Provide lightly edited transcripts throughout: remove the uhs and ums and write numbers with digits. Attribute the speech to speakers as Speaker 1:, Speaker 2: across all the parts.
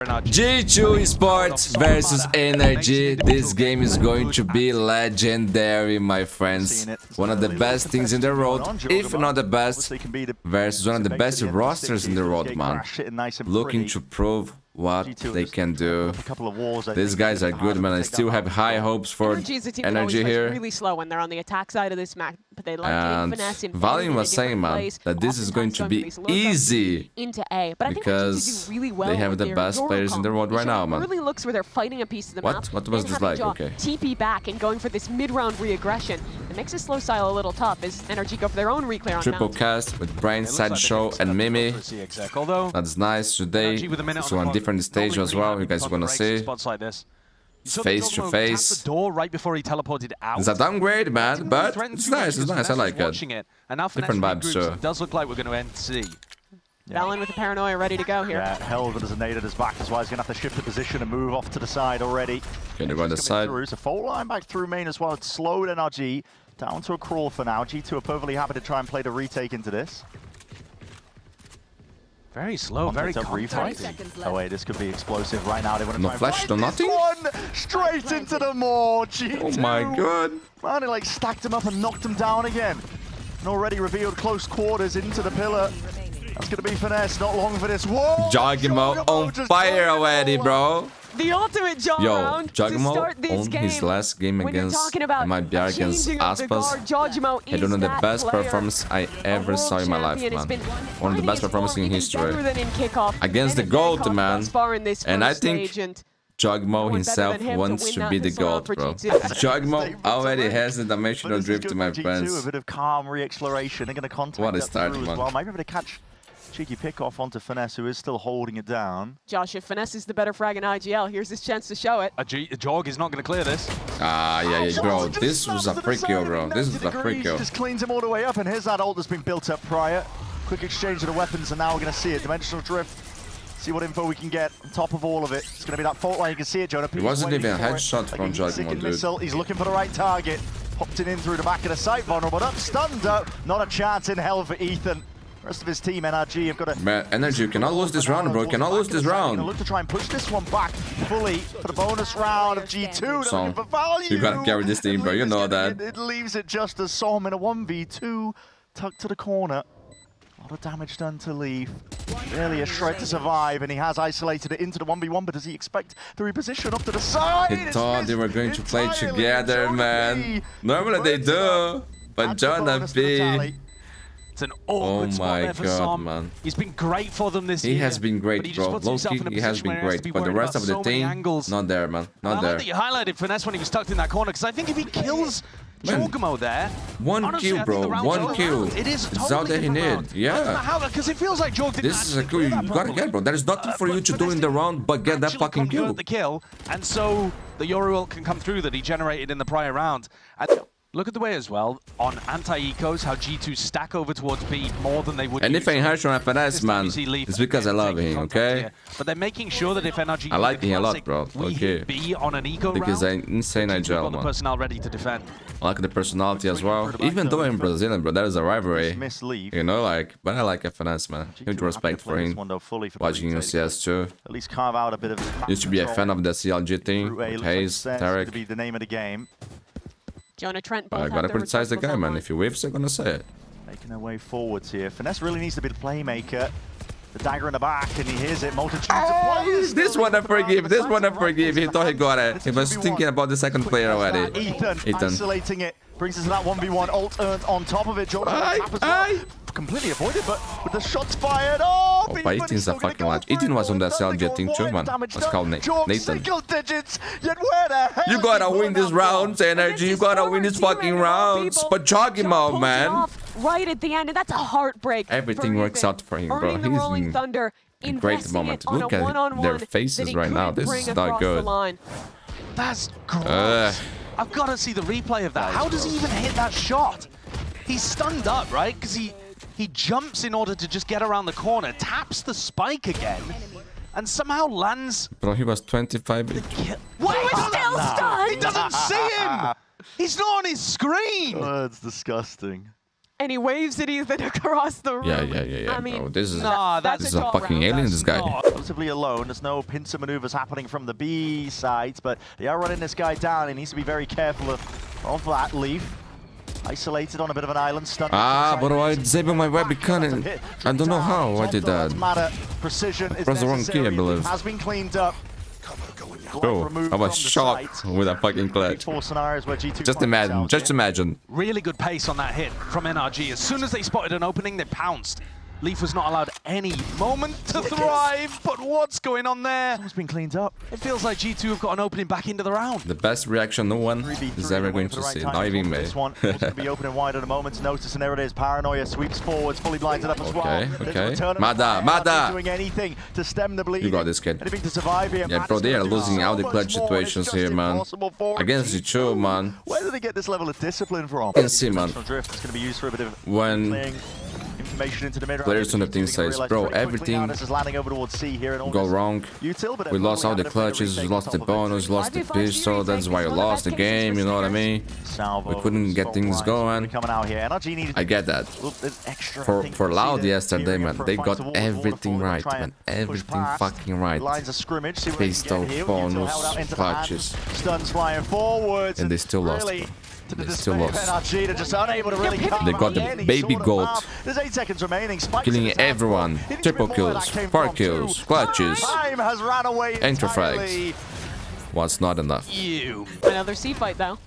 Speaker 1: G2 Esports versus NRG. This game is going to be legendary, my friends. One of the best things in the world, if not the best, versus one of the best rosters in the world, man. Looking to prove what they can do. These guys are good, man. I still have high hopes for NRG here.
Speaker 2: Really slow when they're on the attack side of this map, but they like
Speaker 1: and Valorant was saying, man, that this is going to be easy
Speaker 2: into A, but
Speaker 1: because
Speaker 2: really well
Speaker 1: they have the best players in the world right now, man.
Speaker 2: Really looks where they're fighting a piece of the map.
Speaker 1: What was this like? Okay.
Speaker 2: TP back and going for this mid-round re-aggression. It makes the slow style a little tough as NRG go for their own reclear on
Speaker 1: Triple cast with Brain, Sideshow, and Mimi. That's nice today. So on different stage as well. You guys are gonna see face to face.
Speaker 3: Right before he teleported out.
Speaker 1: It's a downgrade, man, but it's nice. It's nice. I like it. Different vibes, sure.
Speaker 3: It does look like we're going to end C.
Speaker 2: Valen with the paranoia ready to go here.
Speaker 4: Yeah, Helver does a nade at his back, that's why he's going to have to shift the position and move off to the side already.
Speaker 1: Okay, they're going to the side.
Speaker 4: It's a fault line back through main as well. It's slowed NRG down to a crawl for now. G2 are perfectly happy to try and play the retake into this.
Speaker 3: Very slow, very contact.
Speaker 4: Oh wait, this could be explosive right now. They want to
Speaker 1: no flash, no nothing.
Speaker 4: One straight into the maw. G2.
Speaker 1: Oh my god!
Speaker 4: Man, he like stacked him up and knocked him down again. And already revealed close quarters into the pillar. That's gonna be finesse. Not long for this. Whoa!
Speaker 1: JAWGEMO on fire already, bro.
Speaker 2: The ultimate jaw round to start this
Speaker 1: on
Speaker 2: game.
Speaker 1: His last game against MIBR against Aspas, had one of the best performances I ever saw in my life, man. One of the best performances in history. Against the GOAT, man. And I think JAWGEMO himself wants to be the GOAT, bro. JAWGEMO already has the dimensional drift to my friends.
Speaker 4: A bit of calm re-exploration. They're going to contact
Speaker 1: what a start, man.
Speaker 4: Well. Maybe able to catch cheeky pick off onto Finesse, who is still holding it down.
Speaker 2: Josh, if Finesse is the better frag in IGL, here's his chance to show it.
Speaker 3: A Jog is not going to clear this.
Speaker 1: Ah, yeah, bro. This was a free kill, bro. This is a free kill.
Speaker 4: Just cleans him all the way up, and here's that ult that's been built up prior. Quick exchange of the weapons, and now we're going to see it. Dimensional drift. See what info we can get on top of all of it. It's going to be that fault line. You can see it, Jonah.
Speaker 1: It wasn't even a headshot from JAWGEMO, dude.
Speaker 4: He's looking for the right target. Popped it in through the back of the site, vulnerable up, stunned up. Not a chance in hell for Ethan. The rest of his team, NRG, have got to...
Speaker 1: Man, NRG, you cannot lose this round, bro. You cannot lose this round.
Speaker 4: Look to try and push this one back fully for the bonus round of G2.
Speaker 1: So,
Speaker 4: looking for value.
Speaker 1: You gotta carry this team, bro. You know that.
Speaker 4: It leaves it just as Som in a 1v2, tucked to the corner. A lot of damage done to Leaf. Really a shred to survive, and he has isolated it into the 1v1, but does he expect the reposition up to the side?
Speaker 1: He thought they were going to play together, man. Normally they do, but Jonah B.
Speaker 3: It's an awkward spot there for Som.
Speaker 1: Man.
Speaker 3: He's been great for them this year.
Speaker 1: He has been great, bro. Low-key, he has been great. But the rest of the team, not there, man. Not there.
Speaker 3: I like that you highlighted Finesse when he was tucked in that corner, because I think if he kills JAWGEMO there...
Speaker 1: One kill, bro. One kill.
Speaker 3: It is totally
Speaker 1: it's all that he needs. Yeah.
Speaker 3: Because it feels like JAWG didn't.
Speaker 1: This is a kill you gotta get, bro. There is nothing for you to do in the round but get that fucking kill.
Speaker 3: The kill, and so the Yoru ult can come through that he generated in the prior round. And look at the way as well, on anti-ecos, how G2 stack over towards B more than they would.
Speaker 1: And if I harsh on FNS, man, it's because I love him, okay?
Speaker 3: But they're making sure that if NRG...
Speaker 1: I like him a lot, bro, okay?
Speaker 3: B on an eco
Speaker 1: because I'm insane IGL, man.
Speaker 3: The personnel ready to defend.
Speaker 1: I like the personality as well. Even though I'm Brazilian, bro, there is a rivalry. You know, like, but I like FNS, man. Huge respect for him. Watching CS2.
Speaker 4: At least carve out a bit of...
Speaker 1: Used to be a fan of the CLG thing with Hayes, Tarek.
Speaker 4: To be the name of the game.
Speaker 2: Jonah Trent.
Speaker 1: I gotta criticize the guy, man. If he whiffs, I'm gonna say it.
Speaker 4: Making their way forwards here. Finesse really needs to be the playmaker. The dagger in the back, and he hears it. Multitudes of players.
Speaker 1: This one I forgive. This one I forgive. He thought he got it. He was thinking about the second player already.
Speaker 4: Ethan isolating it. Brings us to that 1v1. Ult earned on top of it. Jonah completely avoided, but with the shots fired. Oh,
Speaker 1: but Ethan's a fucking match. Ethan was on the CLG team too, man. Let's call Nathan.
Speaker 4: Single digits, yet where the hell
Speaker 1: you gotta win this round, NRG. You gotta win this fucking rounds. But JAWGEMO, man.
Speaker 2: Right at the end, and that's a heartbreak.
Speaker 1: Everything works out for him, bro. He's in a great moment. Look at their faces right now. This is not good.
Speaker 3: That's gross. I've got to see the replay of that. How does he even hit that shot? He's stunned up, right? Because he jumps in order to just get around the corner, taps the spike again, and somehow lands...
Speaker 1: Bro, he was 25.
Speaker 2: What? He was still stunned!
Speaker 3: He doesn't see him! He's not on his screen!
Speaker 4: Oh, that's disgusting.
Speaker 2: and he waves at Ethan across the room.
Speaker 1: Yeah.
Speaker 2: I mean,
Speaker 1: bro, this is
Speaker 2: that's
Speaker 1: this is a
Speaker 2: call
Speaker 1: fucking
Speaker 2: round.
Speaker 1: alien. This guy.
Speaker 4: Relatively alone. There's no pincer maneuvers happening from the B side, but they are running this guy down. He needs to be very careful of that. Leaf isolated on a bit of an island. Stunned.
Speaker 1: But I disabled my webcam. I don't know how I did that.
Speaker 4: Precision is
Speaker 1: Press the wrong key, I believe.
Speaker 4: Has been cleaned up.
Speaker 1: Bro, I was shocked with that fucking clutch. Just imagine.
Speaker 3: Really good pace on that hit from NRG. As soon as they spotted an opening, they pounced. Leaf was not allowed any moment to thrive, but what's going on there?
Speaker 4: Someone's been cleaned up.
Speaker 3: It feels like G2 have got an opening back into the round.
Speaker 1: The best reaction no one is ever going to see, not even me.
Speaker 4: This one going to be opening wide at a moment's notice, and there it is. Paranoia sweeps forwards, fully blinded up as well.
Speaker 1: Okay. Mada!
Speaker 4: Doing anything to stem the bleeding.
Speaker 1: You got this, kid.
Speaker 4: Anything to survive here.
Speaker 1: Yeah, bro, they are losing out the clutch situations here, man. Against each other, man.
Speaker 4: Where do they get this level of discipline from?
Speaker 1: You can see, man.
Speaker 4: Drift is going to be used for a bit of
Speaker 1: when
Speaker 4: into the mid
Speaker 1: players on the team says, bro, everything go wrong. We lost all the clutches, we lost the bonus, lost the pistol, that's why we lost the game, you know what I mean? We couldn't get things going. I get that. For Loud yesterday, man, they got everything right, man. Everything fucking right. Pistol, bonus, clutches. And they still lost, bro. They still lost. They got the baby goat.
Speaker 4: There's 8 seconds remaining.
Speaker 1: Killing everyone. Triple kills, 4 kills, clutches, enter frags. Was not enough.
Speaker 2: Another C fight though.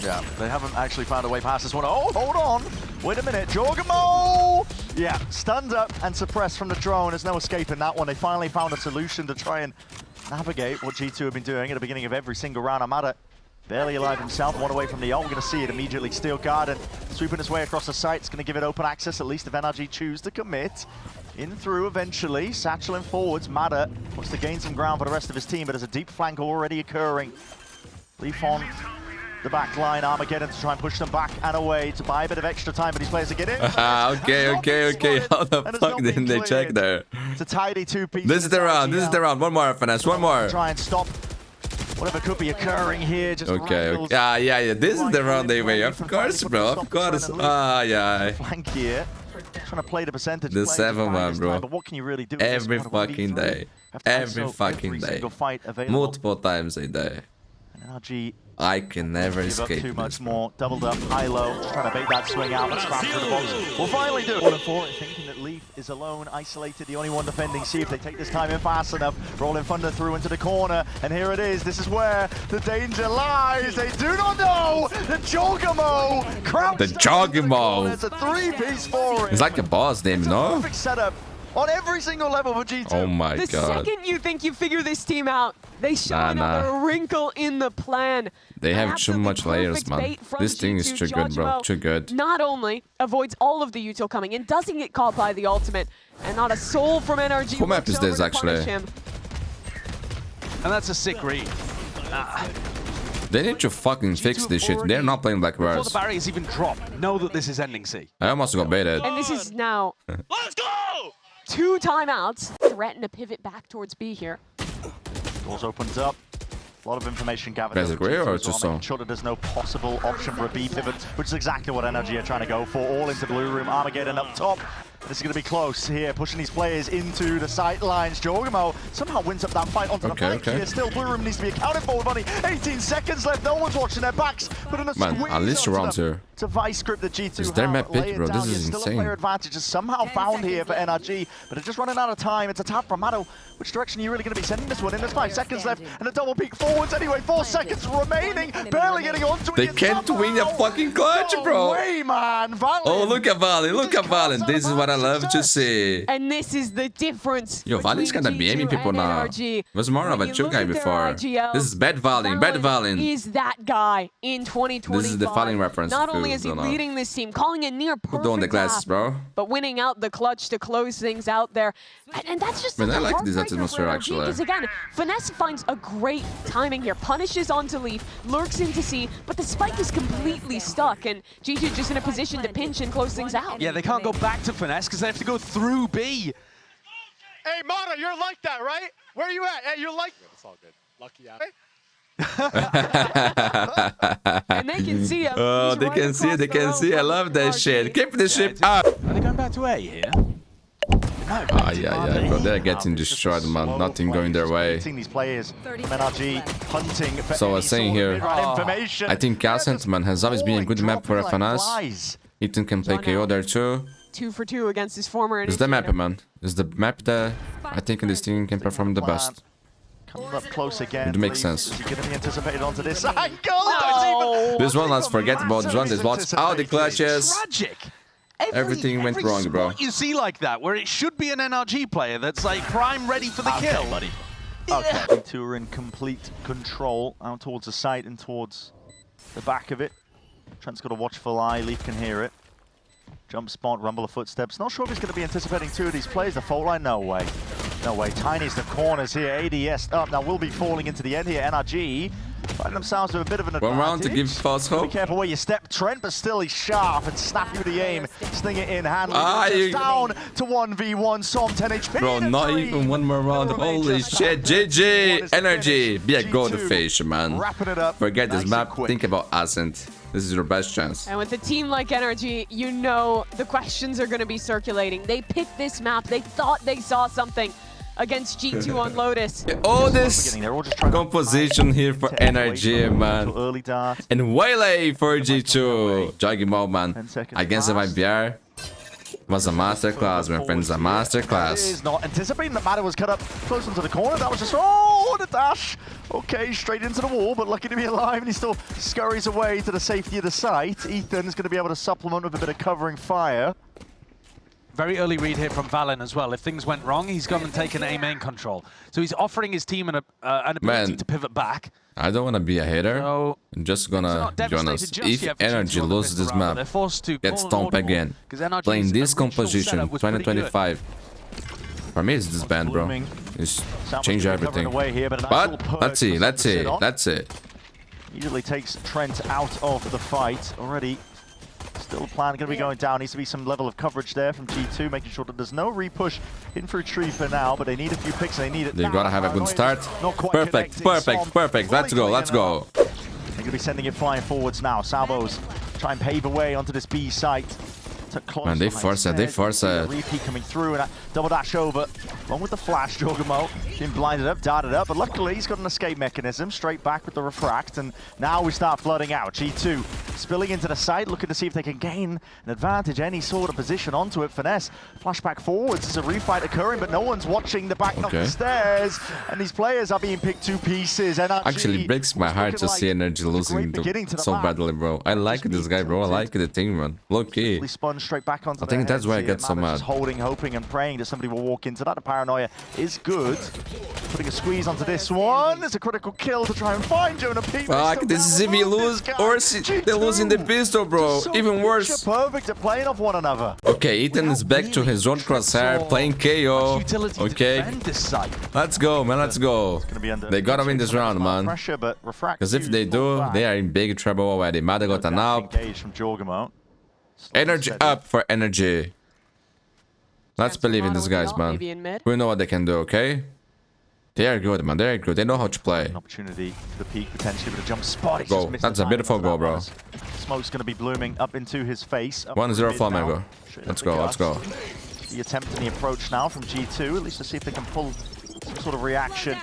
Speaker 4: Yeah, they haven't actually found a way past this one. Oh, hold on. Wait a minute. JAWGEMO! Yeah, stunned up and suppressed from the drone. There's no escaping that one. They finally found a solution to try and navigate what G2 have been doing at the beginning of every single round. Amada barely alive himself, one away from the ult. We're going to see it immediately. Steel Garden sweeping his way across the site. It's going to give it open access, at least if NRG choose to commit. In through eventually, satcheling forwards. Mada wants to gain some ground for the rest of his team, but there's a deep flank already occurring. Leaf on the back line, Armageddon to try and push them back and away to buy a bit of extra time, but these players are getting in.
Speaker 1: Okay. How the fuck didn't they check there?
Speaker 4: It's a tidy 2-piece.
Speaker 1: This is the round. One more, Finesse. One more.
Speaker 4: Try and stop whatever could be occurring here. Just
Speaker 1: okay. Yeah. This is the round they win. Of course, bro. Of course. Yeah.
Speaker 4: Flank here. Trying to play the percentage.
Speaker 1: The 7-1, bro.
Speaker 4: But what can you really do?
Speaker 1: Every fucking day. Every fucking day. Multiple times a day.
Speaker 4: NRG,
Speaker 1: I can never escape
Speaker 4: too much
Speaker 1: this,
Speaker 4: more. Doubled up, high-low, trying to bait that swing out. Let's cram through the box. We'll finally do it. 1-4, thinking that Leaf is alone, isolated, the only one defending. See if they take this time in fast enough. Rolling Thunder through into the corner, and here it is. This is where the danger lies. They do not know the JAWGEMO.
Speaker 1: The JAWGEMO.
Speaker 4: It's a 3-piece for it.
Speaker 1: It's like a boss name, no?
Speaker 4: Perfect setup on every single level for G2.
Speaker 1: Oh my god.
Speaker 2: The second you think you figure this team out, they show another wrinkle in the plan.
Speaker 1: They have too much layers, man. This thing is too good, bro. Too good.
Speaker 2: Not only avoids all of the util coming in, doesn't get caught by the ultimate, and not a soul from NRG.
Speaker 1: What map is this, actually?
Speaker 3: And that's a sick read.
Speaker 1: They need to fucking fix this shit. They're not playing Black
Speaker 3: Before
Speaker 1: Bears.
Speaker 3: the barriers even drop, know that this is ending C.
Speaker 1: I almost got baited.
Speaker 2: And this is now
Speaker 3: Let's go!
Speaker 2: 2 timeouts. Threaten to pivot back towards B here.
Speaker 4: Doors opens up. A lot of information gathered.
Speaker 1: Guys agree or just so?
Speaker 4: Making sure that there's no possible option for a B pivot, which is exactly what NRG are trying to go for. All into blue room. Armageddon up top. This is going to be close here, pushing these players into the sight lines. JAWGEMO somehow wins up that fight onto the flank here. Still, blue room needs to be accounted for with only 18 seconds left. No one's watching their backs, but in a squeeze
Speaker 1: at least around here.
Speaker 4: It's a vice script that G2
Speaker 1: Is their map pick, bro? This is
Speaker 4: still
Speaker 1: insane.
Speaker 4: a player advantage is somehow found here for NRG, but it's just running out of time. It's a tap from Mado. Which direction are you really going to be sending this one in? There's 5 seconds left, and a double peek forwards anyway. 4 seconds remaining, barely getting onto it.
Speaker 1: They can't win a fucking clutch, bro.
Speaker 4: Way, man. Valen.
Speaker 1: Oh, look at Valen. Look at Valen. This is what I love to see.
Speaker 2: And this is the difference.
Speaker 1: Yo, Valen's kind of BMing people now. Was more of a 2 guy before. This is bad Valen. Bad Valen.
Speaker 2: Is that guy in 2025.
Speaker 1: This is the Valen reference.
Speaker 2: Not only is he leading this team, calling it near perfect.
Speaker 1: Put on the glasses, bro.
Speaker 2: But winning out the clutch to close things out there. And that's just
Speaker 1: I like this atmosphere, actually.
Speaker 2: Because again, Finesse finds a great timing here. Punishes onto Leaf, lurks into C, but the spike is completely stuck. And G2 just in a position to pinch and close things out.
Speaker 3: Yeah, they can't go back to Finesse because they have to go through B.
Speaker 5: Hey, Mata, you're like that, right? Where are you at? Hey, you're like... It's all good. Lucky out.
Speaker 2: And they can see him.
Speaker 1: Oh,
Speaker 2: He's
Speaker 1: they
Speaker 2: right
Speaker 1: can see it.
Speaker 2: across
Speaker 1: They
Speaker 2: the
Speaker 1: can
Speaker 2: road
Speaker 1: see. I
Speaker 2: from
Speaker 1: love that
Speaker 2: NRG.
Speaker 1: shit. Keep the ship up.
Speaker 3: Are they going back to A here?
Speaker 1: Ah, yeah, bro. They're getting destroyed, man. Nothing going their way.
Speaker 4: These players, NRG hunting for
Speaker 1: So I was saying here,
Speaker 4: information.
Speaker 1: I think Cal Sentiment has always been a good map for FNS. Ethan can play KO there too.
Speaker 2: 2 for 2 against his former
Speaker 1: It's the map,
Speaker 2: initiator.
Speaker 1: man. It's the map that I think in this team can perform the best.
Speaker 4: Coming up close again.
Speaker 1: It makes sense.
Speaker 4: Is he going to be anticipated onto this angle?
Speaker 2: No.
Speaker 1: This one, let's forget about this one. This was all the clutches.
Speaker 3: Tragic.
Speaker 1: Everything went wrong, bro.
Speaker 3: Spot you see like that, where it should be an NRG player that's like prime ready for the kill.
Speaker 4: Buddy. Okay, these two are in complete control out towards the site and towards the back of it. Trent's got a watchful eye. Leaf can hear it. Jump spot, rumble of footsteps. Not sure if he's going to be anticipating two of these players. The fault line, no way. No way. Tiny's the corners here. ADS up. Now will be falling into the end here. NRG find themselves with a bit of an advantage.
Speaker 1: One round to give false
Speaker 4: Be
Speaker 1: hope.
Speaker 4: careful where you step, Trent, but still he's sharp and snappy with the aim. Sling it in hand. Down to 1v1. Som 10 HP.
Speaker 1: Bro, not even one more round. Holy shit. GG. Energy. Be a gold fish, man.
Speaker 4: Wrapping it up.
Speaker 1: Forget this
Speaker 4: nice
Speaker 1: map.
Speaker 4: and quick.
Speaker 1: Think about Ascent. This is your best chance.
Speaker 2: And with a team like NRG, you know the questions are going to be circulating. They picked this map. They thought they saw something against G2 on Lotus.
Speaker 1: All this composition here for NRG, man.
Speaker 4: Early dart.
Speaker 1: And Waylay for G2. JAWGEMO, man. Against the IBR. Was a masterclass, my friends. A masterclass.
Speaker 4: Is not anticipating that Matter was cut up close into the corner. That was just, oh, the dash. Okay, straight into the wall, but lucky to be alive, and he still scurries away to the safety of the site. Ethan is going to be able to supplement with a bit of covering fire.
Speaker 3: Very early read here from Valen as well. If things went wrong, he's gone and taken A main control. So he's offering his team an ability to pivot back.
Speaker 1: I don't want to be a hater.
Speaker 3: So
Speaker 1: I'm just gonna be honest. If NRG loses this map, get stomped again. Playing this composition, 2025. For me, it's this band, bro. It's change everything. But let's see.
Speaker 4: Easily takes Trent out of the fight already. Still plan going to be going down. Needs to be some level of coverage there from G2, making sure that there's no repush in for a tree for now, but they need a few picks. They need it.
Speaker 1: They gotta have a good start. Perfect. Let's go.
Speaker 4: They're going to be sending it flying forwards now. Salvos try and pave a way onto this B site.
Speaker 1: Man, they force it.
Speaker 4: Repeat coming through and a double dash over. Along with the flash, JAWGEMO being blinded up, darted up, but luckily he's got an escape mechanism straight back with the refract, and now we start flooding out. G2 spilling into the site, looking to see if they can gain an advantage, any sort of position onto it. Finesse, flashback forwards, there's a refight occurring, but no one's watching the back of the stairs, and these players are being picked to pieces. NRG
Speaker 1: actually breaks my heart to see NRG losing so badly, bro. I like this guy, bro. I like the team, man. Look,
Speaker 4: straight back onto
Speaker 1: I think that's why I get so mad.
Speaker 4: Just holding, hoping, and praying that somebody will walk into that. The paranoia is good. Putting a squeeze onto this one. There's a critical kill to try and find Jonah P.
Speaker 1: Fuck, this is if we lose or they're losing the pistol, bro. Even worse.
Speaker 4: Perfect at playing off one another.
Speaker 1: Okay, Ethan is back to his own crosshair, playing KO. Okay, let's go, man. Let's go. They gotta win this round, man. Because if they do, they are in big trouble already. Mada got an up. Energy up for energy. Let's believe in these guys, man. We know what they can do, okay? They are good, man. They are good. They know how to play.
Speaker 4: An opportunity for the peak, potentially with a jump spot.
Speaker 1: Go. That's a beautiful goal, bro.
Speaker 4: Smoke's going to be blooming up into his face.
Speaker 1: 1-0 Flamengo. Let's go.
Speaker 4: The attempt and the approach now from G2, at least to see if they can pull some sort of reaction.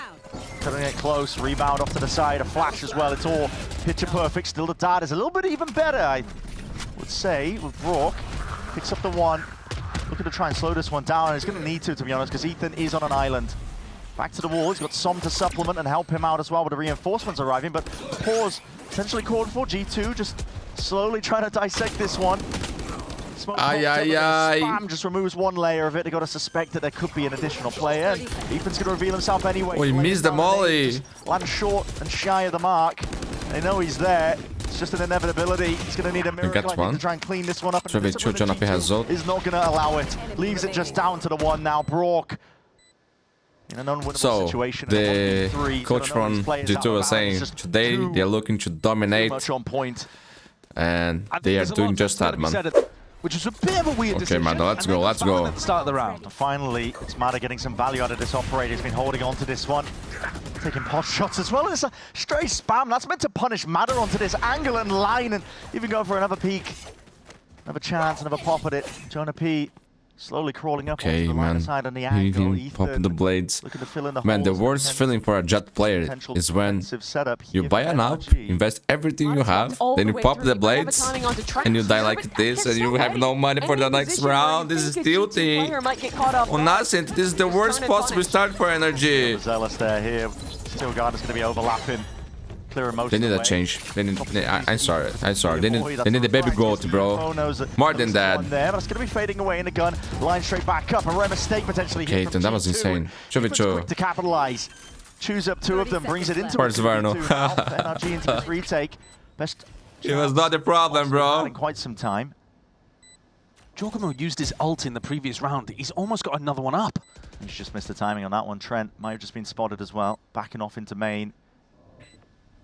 Speaker 4: Cutting it close, rebound off to the side, a flash as well. It's all picture perfect. Still the dart is a little bit even better, I would say, with Rourke. Picks up the one. Looking to try and slow this one down, and he's going to need to be honest, because Ethan is on an island. Back to the wall, he's got Som to supplement and help him out as well with the reinforcements arriving, but pause essentially called for. G2 just slowly trying to dissect this one. Spam just removes one layer of it. They got to suspect that there could be an additional player, and Ethan's going to reveal himself anyway.
Speaker 1: Oh, he missed the molly.
Speaker 4: Land short and shy of the mark. They know he's there. It's just an inevitability. He's going to need a miracle to try and clean this one up.
Speaker 1: Is
Speaker 4: not going to allow it. Leaves it just down to the one now. Brock. In an unwinnable situation.
Speaker 1: The coach from G2 was saying today they're looking to dominate.
Speaker 4: Much on point.
Speaker 1: And they are doing just that, man.
Speaker 3: Which is a bit of a weird decision.
Speaker 1: Okay, man, let's go.
Speaker 3: At the start of the round.
Speaker 4: Finally, it's Mada getting some value out of this operator. He's been holding on to this one. Taking pot shots as well. It's a stray spam. That's meant to punish Matter onto this angle and line and even go for another peek. Another chance, another pop at it. Jonah P slowly crawling up onto the right side on the angle.
Speaker 1: Popping the blades.
Speaker 4: Looking to fill in the
Speaker 1: Man, the
Speaker 4: holes.
Speaker 1: worst feeling for a Jet player is when you buy an up, invest everything you have, then you pop the blades, and you die like this, and you have no money for the next round. This is tilting. On nothing. This is the worst possible start for NRG.
Speaker 4: Zealous there here. Still guard is going to be overlapping. Clear most
Speaker 1: They need a change. They need. I'm sorry. They need a baby goat, bro. More than that.
Speaker 4: There, but it's going to be fading away in the gun. Line straight back up. A rare mistake potentially.
Speaker 1: Okay, then that was insane.
Speaker 4: Quick to capitalize. Choose up two of them. Brings it into
Speaker 1: Where's Varno?
Speaker 4: NRG into this retake. Best.
Speaker 1: It was not a problem, bro.
Speaker 4: In quite some time.
Speaker 3: JAWGEMO used his ult in the previous round. He's almost got another one up.
Speaker 4: He's just missed the timing on that one. Trent might have just been spotted as well. Backing off into main.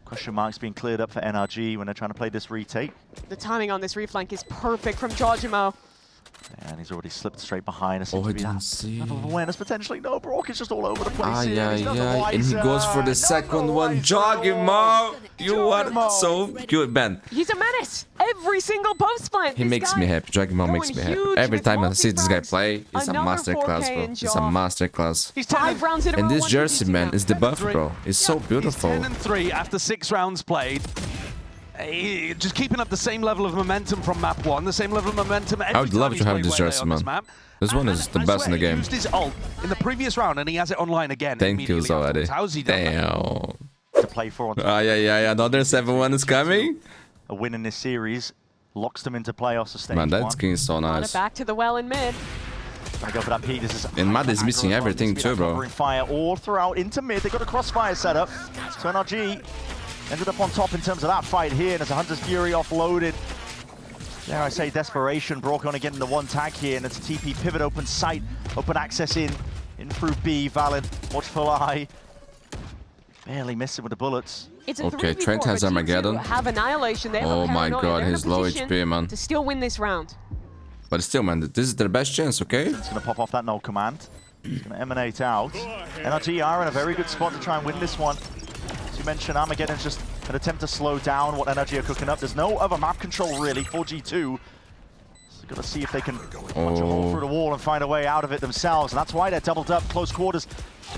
Speaker 4: Question marks being cleared up for NRG when they're trying to play this retake.
Speaker 2: The timing on this reflank is perfect from JAWGEMO.
Speaker 4: And he's already slipped straight behind us.
Speaker 1: Oh, I didn't see.
Speaker 4: Level of awareness potentially. No, Brock is just all over the place here.
Speaker 1: And he goes for the second one. JAWGEMO! You are so good, man.
Speaker 2: He's a menace. Every single post plant.
Speaker 1: He makes me happy. JAWGEMO makes me happy. Every time I see this guy play, it's a masterclass, bro. It's a masterclass.
Speaker 3: He's
Speaker 2: 5 rounds in a row.
Speaker 1: And this jersey, man, is the buff, bro. It's so beautiful.
Speaker 3: He's 10-3 after 6 rounds played. Just keeping up the same level of momentum from map 1, the same level of momentum.
Speaker 1: I would love to have this jersey, man. This one is the best in the game.
Speaker 3: He used his ult in the previous round and he has it online again.
Speaker 1: Thank you already.
Speaker 3: How's he done
Speaker 1: Damn.
Speaker 4: To play for on
Speaker 1: Yeah. Another 7-1 is coming.
Speaker 4: A win in this series locks them into playoffs to stage
Speaker 1: Man, that
Speaker 4: 1.
Speaker 1: skin is so nice.
Speaker 2: Back to the well in mid.
Speaker 4: Trying to go for that peek. This is
Speaker 1: And Mad is missing everything too, bro.
Speaker 4: Covering fire all throughout into mid. They got a crossfire set up. So NRG ended up on top in terms of that fight here. And as a Hunter's Fury offloaded. Dare I say desperation. Brock on again in the one tag here. And it's a TP pivot, open sight, open access in through B. Valid, watchful eye. Barely missing with the bullets.
Speaker 2: It's a
Speaker 1: Okay,
Speaker 2: 3v4,
Speaker 1: Trent has
Speaker 2: but
Speaker 1: Armageddon.
Speaker 2: have annihilation. They have
Speaker 1: Oh
Speaker 2: a
Speaker 1: my
Speaker 2: paranoia.
Speaker 1: god,
Speaker 2: They're in
Speaker 1: he's
Speaker 2: a
Speaker 1: low
Speaker 2: position
Speaker 1: HP, man.
Speaker 2: to still win this round.
Speaker 1: But still, man, this is their best chance, okay?
Speaker 4: It's going to pop off that null command. It's going to emanate out. NRG are in a very good spot to try and win this one. As you mentioned, Armageddon's just an attempt to slow down what NRG are cooking up. There's no other map control, really, for G2. So got to see if they can punch a hole through the wall and find a way out of it themselves. And that's why they're doubled up, close quarters,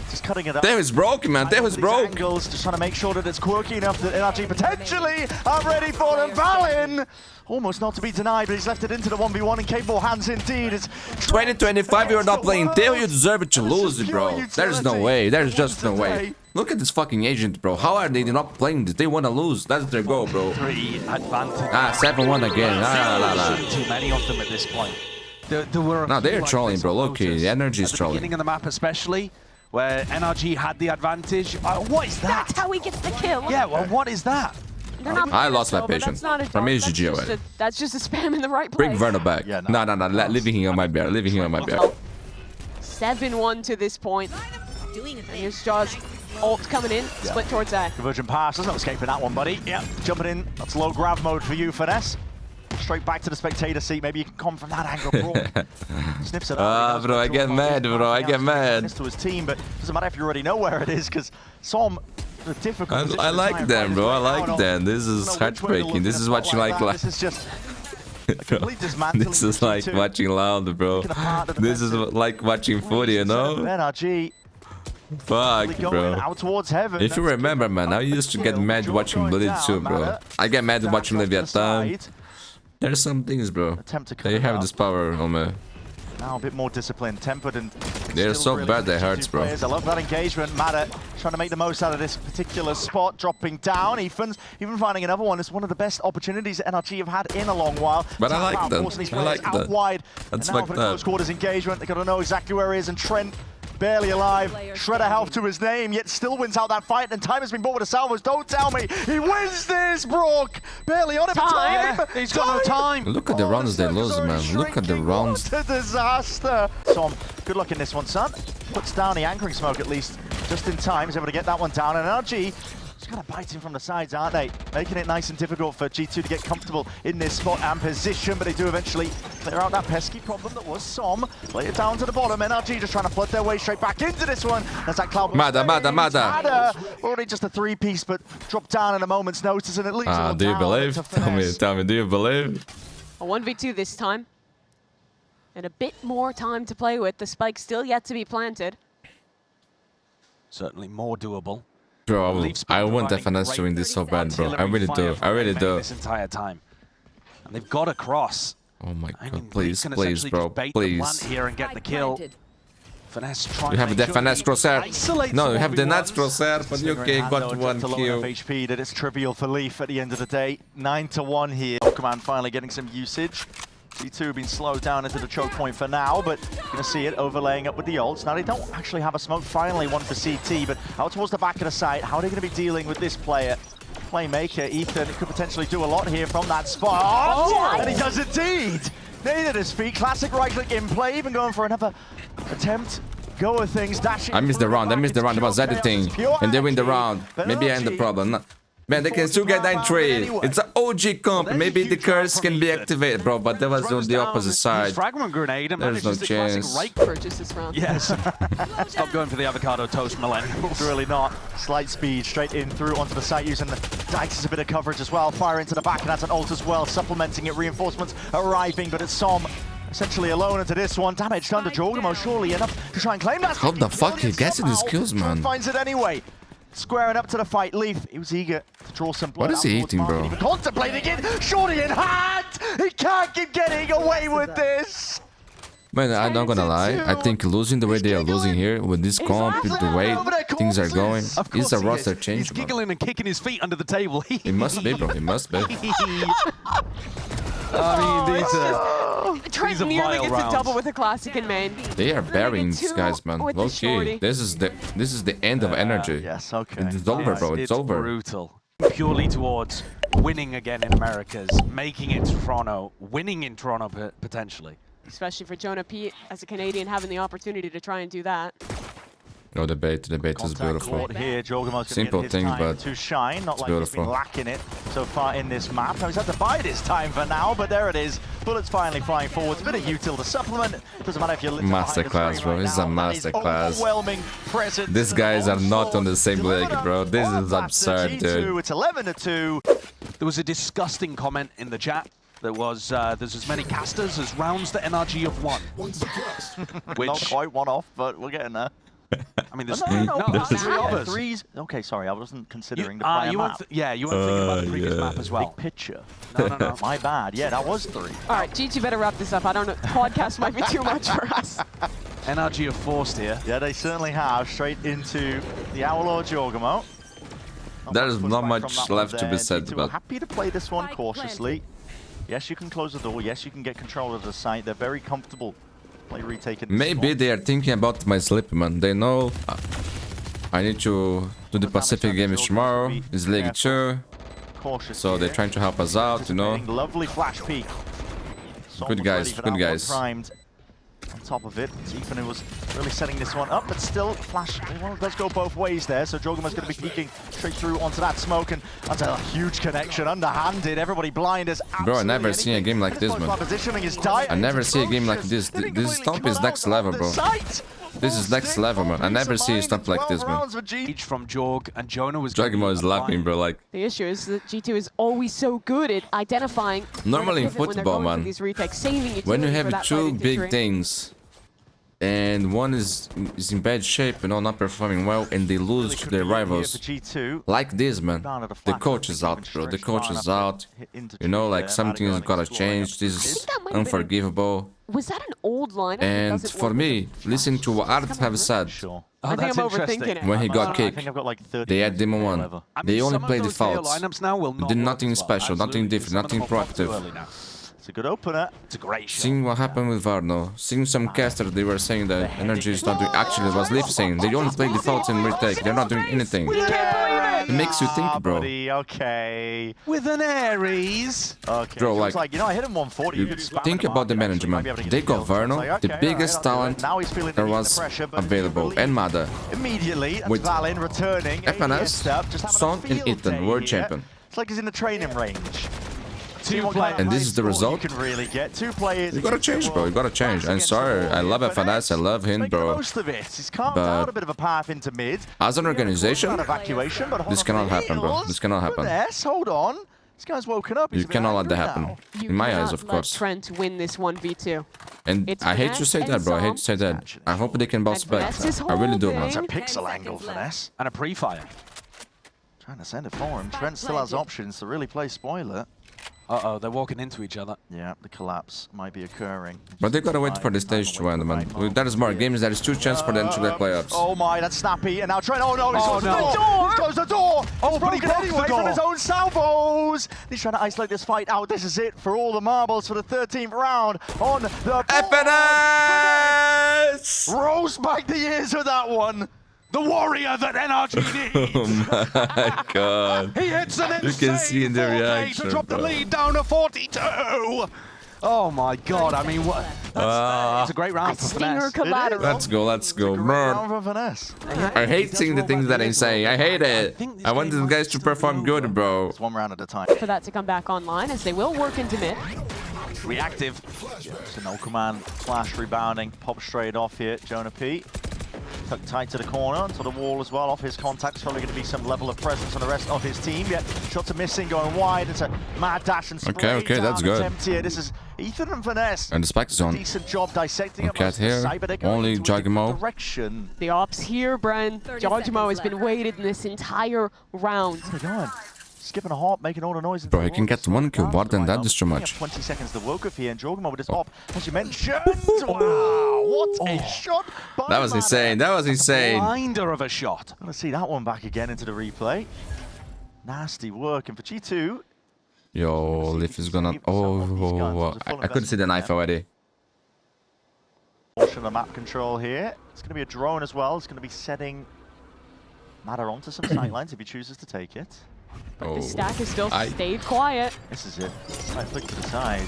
Speaker 4: just cutting it up.
Speaker 1: Damn, it's broken, man. Damn, it's broke.
Speaker 4: Angles, just trying to make sure that it's quirky enough that NRG potentially are ready for them. Valin! Almost not to be denied, but he's left it into the 1v1 in capable hands indeed. It's
Speaker 1: 2025, you're not playing Tail, you deserve it to lose it, bro. There's no way. There's just no way. Look at this fucking agent, bro. How are they not playing this? They want to lose. That's their goal, bro.
Speaker 3: 3 advantage.
Speaker 1: 7-1 again.
Speaker 3: Too many of them at this point. There were
Speaker 1: No, they're trolling, bro. Look, the energy is trolling.
Speaker 3: Beginning of the map especially, where NRG had the advantage. What is that?
Speaker 2: That's how he gets the kill.
Speaker 3: Yeah, well, what is that?
Speaker 1: I lost my patience. For me, it's GG already.
Speaker 2: That's just a spam in the right place.
Speaker 1: Bring Verno back.
Speaker 4: Yeah,
Speaker 1: no. Leaving him on my bear. Leaving him on my bear.
Speaker 2: 7-1 to this point. And here's Jaws. Ult coming in, split towards A.
Speaker 4: Conversion pass, there's no escaping that one, buddy. Yeah, jumping in, that's low grab mode for you, Finesse. Straight back to the spectator seat, maybe you can come from that angle, bro. Sniffs it up.
Speaker 1: Bro, I get mad, bro, I get mad.
Speaker 4: To his team, but doesn't matter if you already know where it is, because Som, the difficult
Speaker 1: I like them, bro, I like them. This is heartbreaking. This is what you like.
Speaker 4: This is just
Speaker 1: this is like watching Loud, bro. This is like watching footy, you know?
Speaker 4: NRG.
Speaker 1: Fuck, bro.
Speaker 4: Out towards heaven.
Speaker 1: If you remember, man, I used to get mad watching Bloody too, bro. I get mad watching Leviathan. There's some things, bro. They have this power on me.
Speaker 4: Now a bit more disciplined, tempered, and
Speaker 1: they're so really bad that hurts, bro.
Speaker 4: I love that engagement. Matter trying to make the most out of this particular spot, dropping down. Ethan's even finding another one. It's one of the best opportunities that NRG have had in a long while.
Speaker 1: But I like that. I like that.
Speaker 4: Wide.
Speaker 1: That's
Speaker 4: fucked up. Close quarters engagement. They got to know exactly where he is, and Trent barely alive. Shredder health to his name, yet still wins out that fight, and time has been bought with a salvage. Don't tell me he wins this, Brock! Barely on it for time!
Speaker 3: Yeah, he's got no time!
Speaker 1: Look at the rounds they lose, man. Look at the rounds.
Speaker 4: What a disaster! Som, good luck in this one, son. Puts down the anchoring smoke at least, just in time. He's able to get that one down, and NRG twltch kind of biting from the sides, aren't they? Making it nice and difficult for G2 to get comfortable in this spot and position, but they do eventually clear out that pesky problem that was Som. Play it down to the bottom. NRG just trying to flood their way straight back into this one. There's that cloud.
Speaker 1: Mada.
Speaker 4: Already just a 3-piece, but dropped down in a moment's notice, and it leaves
Speaker 1: Do you believe? Tell me, do you believe?
Speaker 2: A 1v2 this time. And a bit more time to play with. The spike still yet to be planted.
Speaker 3: Certainly more doable.
Speaker 1: Bro, I want FNS to win this so bad, bro. I really do. I really do.
Speaker 3: This entire time. And they've got a cross.
Speaker 1: Oh my
Speaker 3: I
Speaker 1: god,
Speaker 3: mean,
Speaker 1: please,
Speaker 3: can
Speaker 1: please,
Speaker 3: essentially
Speaker 1: bro,
Speaker 3: just bait the
Speaker 1: please.
Speaker 3: plant here and get the kill. Finesse trying
Speaker 1: You have
Speaker 3: to
Speaker 1: the
Speaker 3: make
Speaker 1: finesse
Speaker 3: sure he
Speaker 1: crosshair.
Speaker 3: isolates
Speaker 1: No, you have the
Speaker 3: 1v1s.
Speaker 1: nuts crosshair, but you okay, got one
Speaker 4: to low
Speaker 1: kill.
Speaker 4: enough HP that it's trivial for Leaf at the end of the day. 9-1 here. Command finally getting some usage. G2 being slowed down into the choke point for now, but you're going to see it overlaying up with the ults. Now they don't actually have a smoke. Finally one for CT, but out towards the back of the site. How are they going to be dealing with this player? Playmaker, Ethan, could potentially do a lot here from that spot. Oh, and he does indeed! Nailed at his feet. Classic right-click in play, even going for another attempt. Go with things, dashing.
Speaker 1: I missed the round, It was editing. And they win the round. Maybe I am the problem. Man, they can still get 9-3. It's an OG comp. Maybe the curse can be activated, bro, but that was on the opposite side.
Speaker 3: Fragment grenade and
Speaker 1: There's no
Speaker 3: manages the classic
Speaker 1: chance.
Speaker 3: right
Speaker 2: Purchase this round.
Speaker 3: Yes. Stop going for the avocado toast, millennials.
Speaker 4: Really not. Slight speed straight in through onto the site using the Dykes as a bit of coverage as well. Fire into the back, and that's an ult as well, supplementing it. Reinforcements arriving, but it's Som essentially alone into this one. Damage done to JAWGEMO, surely enough to try and claim that.
Speaker 1: How the fuck he gets these kills, man?
Speaker 4: Finds it anyway. Squaring up to the fight. Leaf, he was eager to draw some blood.
Speaker 1: What is he eating, bro?
Speaker 4: Even contemplating it. Shorty in hand. He can't keep getting away with this.
Speaker 1: Man, I'm not gonna lie. I think losing the way they are losing here with this comp, with the way things are going, is a roster change,
Speaker 3: He's
Speaker 1: bro.
Speaker 3: giggling and kicking his feet under the table.
Speaker 1: It must be, bro. It must be.
Speaker 3: I mean, these are
Speaker 2: Nearly
Speaker 3: vile
Speaker 2: gets
Speaker 3: rounds.
Speaker 2: a double with a classic in main.
Speaker 1: They are burying these guys, man.
Speaker 2: With the
Speaker 1: Low
Speaker 2: shorty.
Speaker 1: key. This is the end of energy.
Speaker 4: Yes, okay.
Speaker 1: It's over, bro. It's over.
Speaker 3: Brutal. Purely towards winning again in Americas, making it to Toronto, winning in Toronto potentially.
Speaker 2: Especially for Jonah P as a Canadian having the opportunity to try and do that.
Speaker 1: No debate. The debate is beautiful.
Speaker 4: Caught here. JAWGEMO's
Speaker 1: Simple
Speaker 4: get his
Speaker 1: thing,
Speaker 4: time
Speaker 1: but
Speaker 4: to shine. Not
Speaker 1: it's
Speaker 4: like he's been
Speaker 1: beautiful.
Speaker 4: lacking it so far in this map. Now he's had to buy this time for now, but there it is. Bullets finally flying forwards. A bit of util to supplement. Doesn't matter if you're
Speaker 1: Masterclass, bro. This is a masterclass.
Speaker 4: Overwhelming presence.
Speaker 1: These guys are not on the same league, bro. This is absurd, dude.
Speaker 4: It's 11-2.
Speaker 3: There was a disgusting comment in the chat. There was there's as many casters as rounds that NRG have won.
Speaker 4: Not
Speaker 3: Which
Speaker 4: quite one off, but we're getting there.
Speaker 3: I mean, there's
Speaker 4: No,
Speaker 3: there's three others.
Speaker 4: Threes. Okay, sorry, I wasn't considering the
Speaker 3: You
Speaker 4: prior
Speaker 3: weren't
Speaker 4: map.
Speaker 3: yeah, you weren't thinking about the previous
Speaker 1: yeah.
Speaker 3: map as well.
Speaker 4: Big picture.
Speaker 3: No.
Speaker 4: My bad. Yeah, that was 3.
Speaker 2: All right, G2 better wrap this up. I don't know. Podcast might be too much for us.
Speaker 3: NRG are forced here.
Speaker 4: Yeah, they certainly have. Straight into the Owl or JAWGEMO.
Speaker 1: There's not
Speaker 4: Pushback
Speaker 1: much
Speaker 4: from that
Speaker 1: left
Speaker 4: one
Speaker 1: to be
Speaker 4: there.
Speaker 1: said,
Speaker 4: G2 are
Speaker 1: but
Speaker 4: happy to play this one cautiously. Yes, you can close the door. Yes, you can get control of the site. They're very comfortable. Play retaking. this
Speaker 1: maybe
Speaker 4: one.
Speaker 1: they are thinking about my sleep, man. They know I need to do the Pacific Games tomorrow. It's League 2,
Speaker 4: Cautious
Speaker 1: so they're
Speaker 4: here.
Speaker 1: trying to help us out, you know.
Speaker 4: Lovely flash peek. Som
Speaker 1: Good
Speaker 4: was
Speaker 1: guys,
Speaker 4: ready for
Speaker 1: good
Speaker 4: that one,
Speaker 1: guys.
Speaker 4: primed on top of it. Ethan, who was really setting this one up, but still, flash. Well, it does go both ways there. So JAWGEMO's going to be peeking straight through onto that smoke, and that's a huge connection, underhanded. Everybody blind as
Speaker 1: Bro, I never seen a game like this, man.
Speaker 4: Positioning is dire.
Speaker 1: I never see a game like this. This stomp is next level, bro. This is next level, man. I never see a stomp like this, man.
Speaker 3: Each from Jorg and Jonah was
Speaker 1: JAWGEMO is laughing, bro. Like,
Speaker 2: The issue is that G2 is always so good at identifying.
Speaker 1: Normally in
Speaker 2: when they're
Speaker 1: football,
Speaker 2: going for
Speaker 1: man,
Speaker 2: these retakes, saving
Speaker 1: when you
Speaker 2: utility for
Speaker 1: have
Speaker 2: that
Speaker 1: two
Speaker 2: fighting
Speaker 1: big
Speaker 2: victory.
Speaker 1: things and one is in bad shape, you know, not performing well, and they lose to their rivals like this, man. The coach is out, bro. The coach is out. You know, like something has gotta change. This is unforgivable.
Speaker 2: Was that an old line?
Speaker 1: And for me, listen to what Art have said.
Speaker 4: Sure.
Speaker 3: Oh,
Speaker 2: I think
Speaker 3: that's
Speaker 2: I'm
Speaker 3: interesting.
Speaker 2: overthinking it.
Speaker 1: When he got
Speaker 4: I
Speaker 1: kicked,
Speaker 4: think I've got like 30
Speaker 1: they had Demon 1.
Speaker 3: I mean,
Speaker 1: They only
Speaker 3: some of
Speaker 1: played
Speaker 3: those player
Speaker 1: defaults.
Speaker 3: lineups now will not
Speaker 1: Did
Speaker 3: work
Speaker 1: nothing
Speaker 3: as well.
Speaker 1: special, nothing
Speaker 3: Absolutely.
Speaker 1: different,
Speaker 3: Some of
Speaker 1: nothing
Speaker 3: them are far too
Speaker 1: proactive.
Speaker 3: early now.
Speaker 4: It's a good opener.
Speaker 3: It's a great shot.
Speaker 1: Seeing what happened with Varno, seeing some casters, they were saying that NRG is not doing. Actually, it was Leaf saying they only play defaults and retake. They're not doing anything.
Speaker 2: We can't believe it!
Speaker 1: It makes you think, bro.
Speaker 4: Buddy, okay.
Speaker 3: With an Aries.
Speaker 4: Okay.
Speaker 1: Bro,
Speaker 4: Feels
Speaker 1: like,
Speaker 4: you know, I hit him 140. You could spam
Speaker 1: think
Speaker 4: in the
Speaker 1: about the
Speaker 4: market, actually. Might
Speaker 1: management.
Speaker 4: be able to get
Speaker 1: They
Speaker 4: a
Speaker 1: got
Speaker 4: kill. So it's
Speaker 1: Verno,
Speaker 4: like,
Speaker 1: the
Speaker 4: okay,
Speaker 1: biggest
Speaker 4: all right,
Speaker 1: talent
Speaker 4: now he's feeling
Speaker 1: there
Speaker 4: the
Speaker 1: was
Speaker 4: pressure, but
Speaker 1: available, and Mada.
Speaker 4: immediately, that's
Speaker 1: With
Speaker 4: Valin returning.
Speaker 1: FNS, Son, and Ethan, world champion.
Speaker 4: It's like he's in the training range.
Speaker 3: Two players.
Speaker 1: And this is the result.
Speaker 4: You can really get 2 players.
Speaker 1: You gotta change, bro. You gotta change. I'm sorry. I love FNS. I love him,
Speaker 4: Make the
Speaker 1: bro.
Speaker 4: most of it. He's carved
Speaker 1: But
Speaker 4: out a bit of a path into mid.
Speaker 1: as an organization,
Speaker 4: Evacuation, but
Speaker 1: this cannot happen, bro. This cannot happen.
Speaker 4: Yes, hold on. This guy's woken up. He's
Speaker 1: You
Speaker 4: a bit
Speaker 1: cannot let that
Speaker 4: angry
Speaker 1: happen.
Speaker 2: You
Speaker 1: In my
Speaker 2: cannot
Speaker 1: eyes, of
Speaker 2: let
Speaker 1: course.
Speaker 2: Trent win this 1v2.
Speaker 1: And
Speaker 2: It's
Speaker 1: I hate to
Speaker 2: Finesse
Speaker 1: say that,
Speaker 2: and
Speaker 1: bro. I hate to say
Speaker 2: Zom.
Speaker 1: that. I hope they can bounce
Speaker 2: And
Speaker 1: back.
Speaker 2: Finesse is
Speaker 1: I really do, man.
Speaker 4: It's a
Speaker 2: holding.
Speaker 4: pixel angle, Finesse.
Speaker 3: And a pre-fire.
Speaker 4: Trying to send it for him. Trent still has options to really play spoiler.
Speaker 3: Uh-oh, they're walking into each other.
Speaker 4: Yeah, the collapse might be occurring.
Speaker 1: But they gotta wait for the stage to end, man. That is more games. There is 2 chances for them to get playoffs.
Speaker 4: Oh my, that's snappy. And now Trent, oh no, he's
Speaker 3: Oh,
Speaker 4: closed
Speaker 3: no.
Speaker 4: the door! He's closed the door!
Speaker 3: Oh, but he
Speaker 4: broken
Speaker 3: blocks the
Speaker 4: anyway from
Speaker 3: door.
Speaker 4: his own salvos! He's trying to isolate this fight out. This is it for all the marbles for the 13th round on the board.
Speaker 1: FNS!
Speaker 4: Rolls back the years with that one.
Speaker 3: The warrior that NRG needs.
Speaker 1: Oh my god.
Speaker 3: He hits an
Speaker 1: You can see in the
Speaker 3: 4K
Speaker 1: reaction,
Speaker 3: to drop the
Speaker 1: bro.
Speaker 3: lead down to 42. Oh my god, I mean, what? It's a great round for
Speaker 2: Stinger
Speaker 3: Finesse.
Speaker 2: collateral.
Speaker 1: Let's go, let's go.
Speaker 4: Great
Speaker 1: Bro.
Speaker 4: round for Finesse.
Speaker 1: I hate seeing the things that I say. I hate it. I want these guys to perform good, bro.
Speaker 4: It's 1 round at a time.
Speaker 2: For that to come back online, as they will work into mid.
Speaker 3: Reactive.
Speaker 4: So no command, flash rebounding, pop straight off here. Jonah P. Tucked tight to the corner, to the wall as well. Off his contacts, probably going to be some level of presence on the rest of his team. Yet shots are missing, going wide. It's a mad dash and spray
Speaker 1: Okay, that's
Speaker 4: down
Speaker 1: good.
Speaker 4: attempt here. This is Ethan and Finesse.
Speaker 1: And the spike zone.
Speaker 4: Decent job dissecting
Speaker 1: Okay,
Speaker 4: it.
Speaker 1: here, only JAWGEMO.
Speaker 4: Direction.
Speaker 2: The ops here, Bren. JAWGEMO has been weighted in this entire round.
Speaker 4: Where's he going? Skipping a hop, making all the noise.
Speaker 1: Bro, he can get 1 kill, more than that is too much.
Speaker 4: 20 seconds to woke up here, and JAWGEMO with his hop, as you mentioned. Wow, what a shot! by
Speaker 1: That was
Speaker 4: Mada.
Speaker 1: insane. That was insane.
Speaker 3: Blinder of a shot.
Speaker 4: I'm gonna see that one back again into the replay. Nasty work, and for G2,
Speaker 1: Yo, Leaf is gonna. Oh, I could see the knife already.
Speaker 4: portion of the map control here. It's gonna be a drone as well. It's gonna be setting Mada onto some sightlines if he chooses to take it.
Speaker 2: But the stack has still
Speaker 1: I-
Speaker 2: stayed quiet.
Speaker 4: This is it. Slight flick to the side.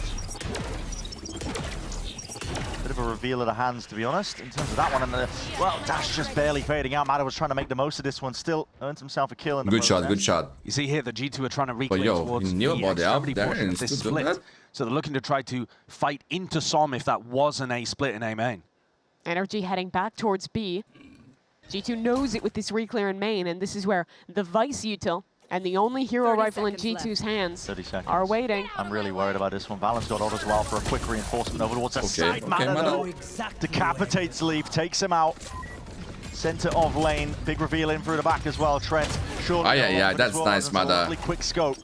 Speaker 4: Bit of a reveal of the hands, to be honest, in terms of that one. And well, Dash just barely fading out. Mada was trying to make the most of this one. Still earned himself a kill. In the
Speaker 1: Good shot,
Speaker 4: process.
Speaker 1: good shot.
Speaker 3: You see here that G2 are trying to reclaim
Speaker 1: yo,
Speaker 3: towards
Speaker 1: he knew
Speaker 3: the
Speaker 1: about the
Speaker 3: extremity
Speaker 1: up there
Speaker 3: portion
Speaker 1: and
Speaker 3: of this
Speaker 1: still doing
Speaker 3: split.
Speaker 1: that.
Speaker 3: So they're looking to try to fight into Som if that wasn't a split in A main.
Speaker 2: NRG heading back towards B. G2 knows it with this reclear in main, and this is where the Vice util and the only hero
Speaker 5: 30
Speaker 2: rifle in
Speaker 5: seconds
Speaker 2: G2's hands
Speaker 4: 30 seconds.
Speaker 2: are waiting.
Speaker 4: I'm really worried about this one. Valent's got orders as well for a quick reinforcement over towards the side.
Speaker 1: okay,
Speaker 4: Mada,
Speaker 1: Mada.
Speaker 4: though, decapitates Leaf, takes him out. Center of lane, big reveal in through the back as well. Trent, surely.
Speaker 1: Oh, yeah,
Speaker 4: no
Speaker 1: that's
Speaker 4: as well.
Speaker 1: nice,
Speaker 4: There's a
Speaker 1: Mada.
Speaker 4: lovely quick scope.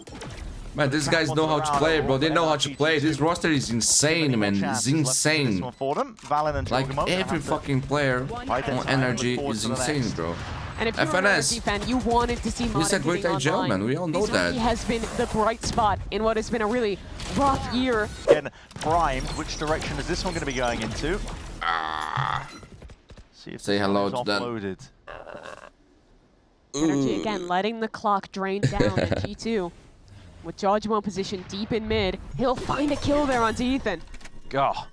Speaker 1: Man, these guys know how to play, bro. They know how to play. This roster is insane, man. It's insane. Like, every fucking player on NRG is insane, bro.
Speaker 2: And if you're an
Speaker 1: FNS.
Speaker 2: NRG fan, you wanted to see Mada
Speaker 1: He's a great
Speaker 2: getting
Speaker 1: IGL,
Speaker 2: online.
Speaker 1: man. We all know
Speaker 2: This
Speaker 1: that.
Speaker 2: rookie has been the bright spot in what has been a really rough year.
Speaker 4: Again, primed. Which direction is this one going to be going into? See if
Speaker 1: Say
Speaker 4: this
Speaker 1: hello
Speaker 4: one is
Speaker 1: to that.
Speaker 4: offloaded.
Speaker 2: NRG again letting the clock drain down at G2. With JAWGEMO positioned deep in mid, he'll find a kill there onto Ethan.
Speaker 3: Oh,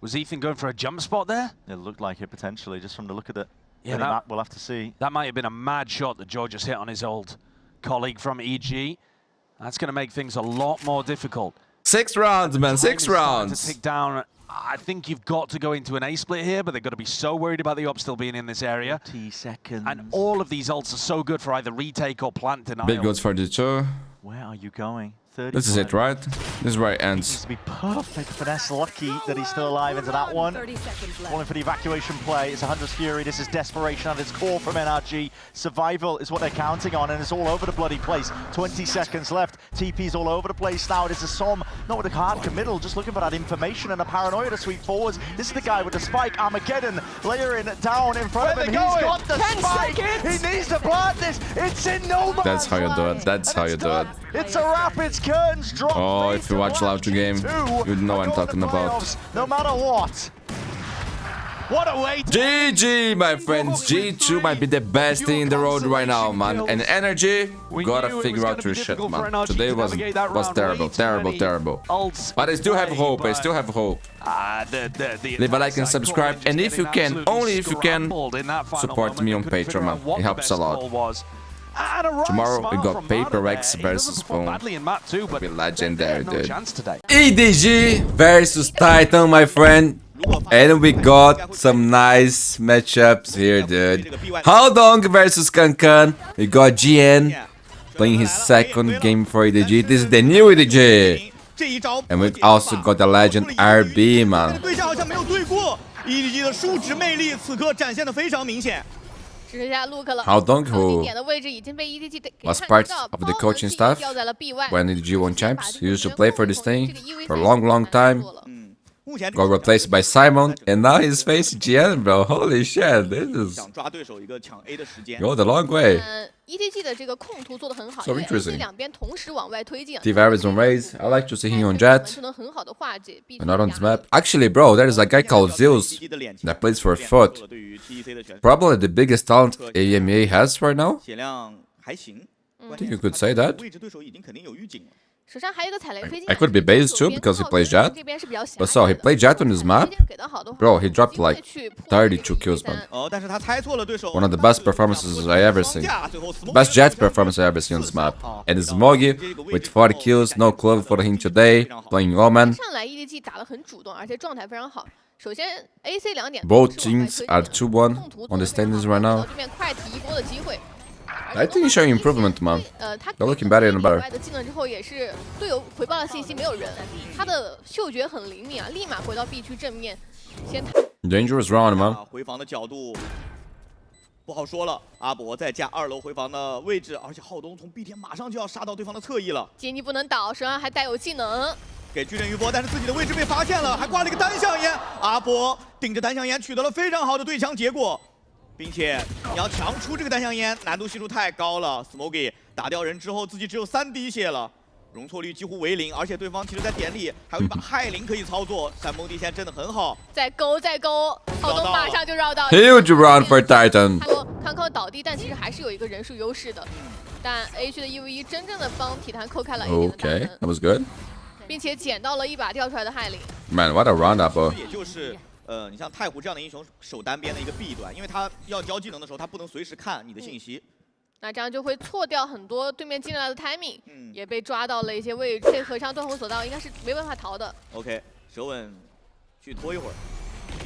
Speaker 3: was Ethan going for a jump spot there?
Speaker 4: It looked like it potentially, just from the look of it.
Speaker 3: Yeah,
Speaker 4: Map, we'll have to see.
Speaker 3: That might have been a mad shot that George just hit on his old colleague from EG. That's going to make things a lot more difficult.
Speaker 1: 6 rounds, man. 6
Speaker 3: Time is starting
Speaker 1: rounds.
Speaker 3: to tick down. I think you've got to go into an A split here, but they've got to be so worried about the op still being in this area.
Speaker 4: 20 seconds.
Speaker 3: And all of these ults are so good for either retake or plant denial.
Speaker 1: Big goes for the 2.
Speaker 4: Where are you going? 30.
Speaker 1: This is it, right? This is where it
Speaker 4: Needs
Speaker 1: ends.
Speaker 4: to be perfect. Finesse lucky that he's still alive into that one.
Speaker 5: 30 seconds left.
Speaker 4: Falling for the evacuation play. It's 100's Fury. This is desperation at its core from NRG. Survival is what they're counting on, and it's all over the bloody place. 20 seconds left. TP's all over the place now. This is Som, not with a hard committal, just looking for that information and a paranoia to sweep forwards. This is the guy with the spike. Armageddon layering down in front of him. He's got the
Speaker 2: 10
Speaker 4: spike.
Speaker 2: seconds.
Speaker 4: He needs to plant this. It's in no man's
Speaker 1: That's how you do it.
Speaker 4: land.
Speaker 1: That's
Speaker 4: And
Speaker 1: how
Speaker 4: it's
Speaker 1: you do
Speaker 4: done.
Speaker 1: it.
Speaker 4: It's a wrap. It's curtains drop.
Speaker 1: Oh,
Speaker 4: Fade
Speaker 1: if you
Speaker 4: to
Speaker 1: watch
Speaker 4: one.
Speaker 1: Loud to Game,
Speaker 4: G2
Speaker 1: you'd know what I'm
Speaker 4: are going to
Speaker 1: talking about.
Speaker 4: playoffs No matter what.
Speaker 3: What a way to
Speaker 1: GG, my friends. G2 might be the best thing in the road right now, man. And NRG, gotta figure out your shit, man. Today was terrible, terrible. But I still have hope. I still have hope. Leave a like and subscribe. And if you can, only if you can, support me on Patreon, man. It helps a lot. Tomorrow we got Paper X versus Phone. It'll be legendary, dude. EDG versus Titan, my friend. And we got some nice matchups here, dude. Haldong versus Kankan. We got GN playing his second game for EDG. This is the new EDG. And we also got the legend RB, man. Haldong, who was part of the coaching staff when EDG won champs. He used to play for this thing for a long time. Got replaced by Simon, and now he's facing GN, bro. Holy shit, this is go the long way. So interesting. T-Var is on Raze. I like to see him on Jet, and not on this map. Actually, bro, there is a guy called Zeus that plays for Foot. Probably the biggest talent AMA has right now. I think you could say that. I could be based too because he plays Jet. But so, he played Jet on his map. Bro, he dropped like 32 kills, man. One of the best performances I ever seen. Best Jet performance I ever seen on this map. And Smoggy with 40 kills, no club for him today, playing Omen. Both teams are 2-1 on the standings right now. I think he's showing improvement, man. They're looking better and better. Dangerous round, man.
Speaker 5: 不好说了，阿博再加2楼回防的位置，而且浩东从 B 点马上就要杀到对方的侧翼了。
Speaker 2: 杰尼不能倒，手上还带有技能，
Speaker 5: 给矩阵余波，但是自己的位置被发现了，还挂了一个单向烟。阿博顶着单向烟取得了非常好的对枪结果，并且你要强出这个单向烟，难度系数太高了。Smoggy 打掉人之后，自己只有3滴血了。 容错率几乎为0，而且对方其实在点里还有一把害灵可以操作，闪崩地线真的很好。
Speaker 2: 再勾，浩东马上就绕到。
Speaker 1: Huge round for Titan。
Speaker 2: 康康倒地，但其实还是有一个人数优势的。但 A 区的1v1真正的帮体坛扣开了 A 点的大门。
Speaker 1: Okay, that was good。
Speaker 2: 并且捡到了一把掉出来的害灵。
Speaker 1: Man, what a round up！
Speaker 5: 也就是你像太湖这样的英雄守单边的一个弊端，因为他要交技能的时候，他不能随时看你的信息。
Speaker 2: 那这样就会错掉很多对面进来的 timing，也被抓到了一些位置。配合上断红索道，应该是没办法逃的。
Speaker 5: OK， 舌吻去拖一会儿，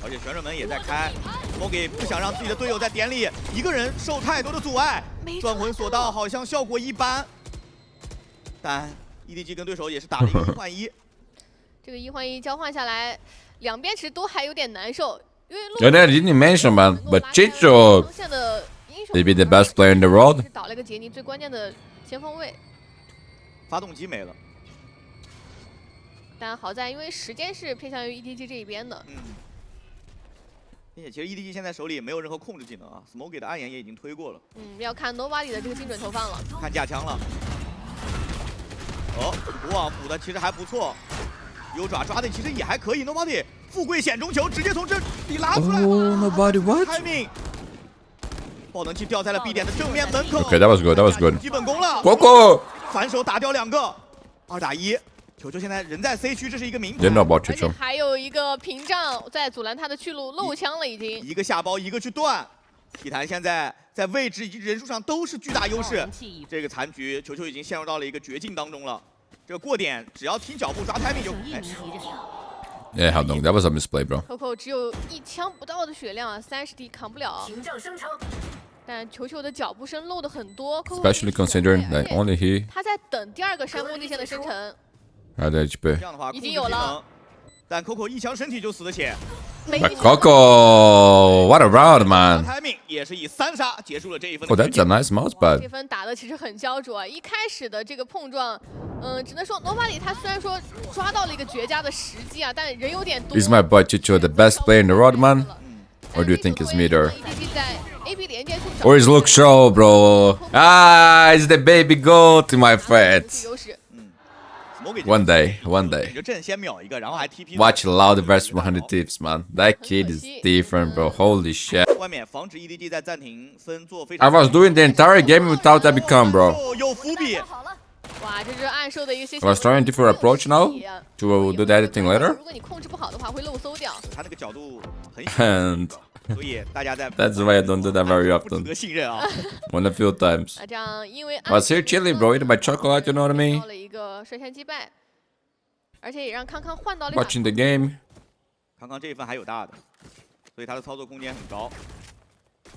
Speaker 5: 而且旋转门也在开。Smoggy不想让自己的队友在点里一个人受太多的阻碍，断魂索道好像效果一般。但 EDG 跟对手也是打了一个1换1。
Speaker 2: 这个1换1交换下来，两边其实都还有点难受，因为
Speaker 1: didn't mention, man, but Chicho maybe the best player in the world.
Speaker 2: 倒了一个杰尼最关键的前锋位，
Speaker 5: 发动机没了。
Speaker 2: 但好在因为时间是偏向于 EDG 这一边的。
Speaker 5: 并且其实 EDG 现在手里也没有任何控制技能啊 ，Smoggy 的暗炎也已经推过了。
Speaker 2: 要看 Nobody 的这个精准投放了。
Speaker 5: 看架枪了。哦，国网补的其实还不错，优爪抓的其实也还可以。Nobody 富贵险中求，直接从这里拉出来。
Speaker 1: Nobody what？
Speaker 5: timing。 爆能器掉在了 B 点的正面门口。
Speaker 1: Okay, that was good. That was good.
Speaker 5: 基本功了。
Speaker 1: Coco，
Speaker 5: 反手打掉2个，2打1。球球现在人在 C 区，这是一个名牌。
Speaker 2: 而且还有一个屏障在阻拦他的去路，漏枪了已经。
Speaker 5: 一个下包，一个去断。体坛现在在位置以及人数上都是巨大优势。这个残局，球球已经陷入到了一个绝境当中了。这个过点只要踢脚步抓 timing 就。
Speaker 1: Yeah, how long? That was a misplay, bro.
Speaker 2: Coco 只有1枪不到的血量啊，30滴扛不了。但球球的脚步声漏的很多
Speaker 1: ，especially considering that only he。
Speaker 2: 他在等第2个山崩地线的生成。
Speaker 1: 好的 HP。
Speaker 5: 这样的话
Speaker 2: 已经有了。
Speaker 5: 但 Coco 1枪身体就死得浅。
Speaker 1: Coco, what a round, man！
Speaker 5: timing 也是以3杀结束了这一分。
Speaker 1: Oh, that's a nice mouse pad。
Speaker 2: 这分打的其实很焦灼啊！一开始的这个碰撞，只能说 Nobody 他虽然说抓到了一个绝佳的时机啊，但人有点多。
Speaker 1: Is my boy Chicho the best player in the world, man? Or do you think it's Meter? Or is Luke Shaw, bro? Ah, it's the baby goat, my friends. One day, one day.
Speaker 5: 顶着阵先秒一个，然后还 TP。Watch
Speaker 1: Loud vs 100 Thieves, man. That kid is different, bro. Holy shit.
Speaker 5: 外面防止 EDG 在暂停分做非
Speaker 1: I
Speaker 5: 常。
Speaker 1: was doing the entire game without that become, bro.
Speaker 5: 有伏笔。
Speaker 2: 哇，这是暗售的一些。
Speaker 1: I was trying a different approach now to do the editing later.
Speaker 2: 如果你控制不好的话，会漏搜掉。
Speaker 5: 他那个角度很小，
Speaker 1: And
Speaker 5: 所以大家在
Speaker 1: that's why I don't do that very
Speaker 5: 不值
Speaker 1: often.
Speaker 5: 得信任啊。
Speaker 1: One a few times.
Speaker 2: 啊，这样因为
Speaker 1: I was here chilling, bro, eating my chocolate, you know what I mean?
Speaker 2: 到了一个率先击败，而且也让康康换到了一把
Speaker 1: Watching the game.
Speaker 5: 康康这一份还有大的，所以他的操作空间很高。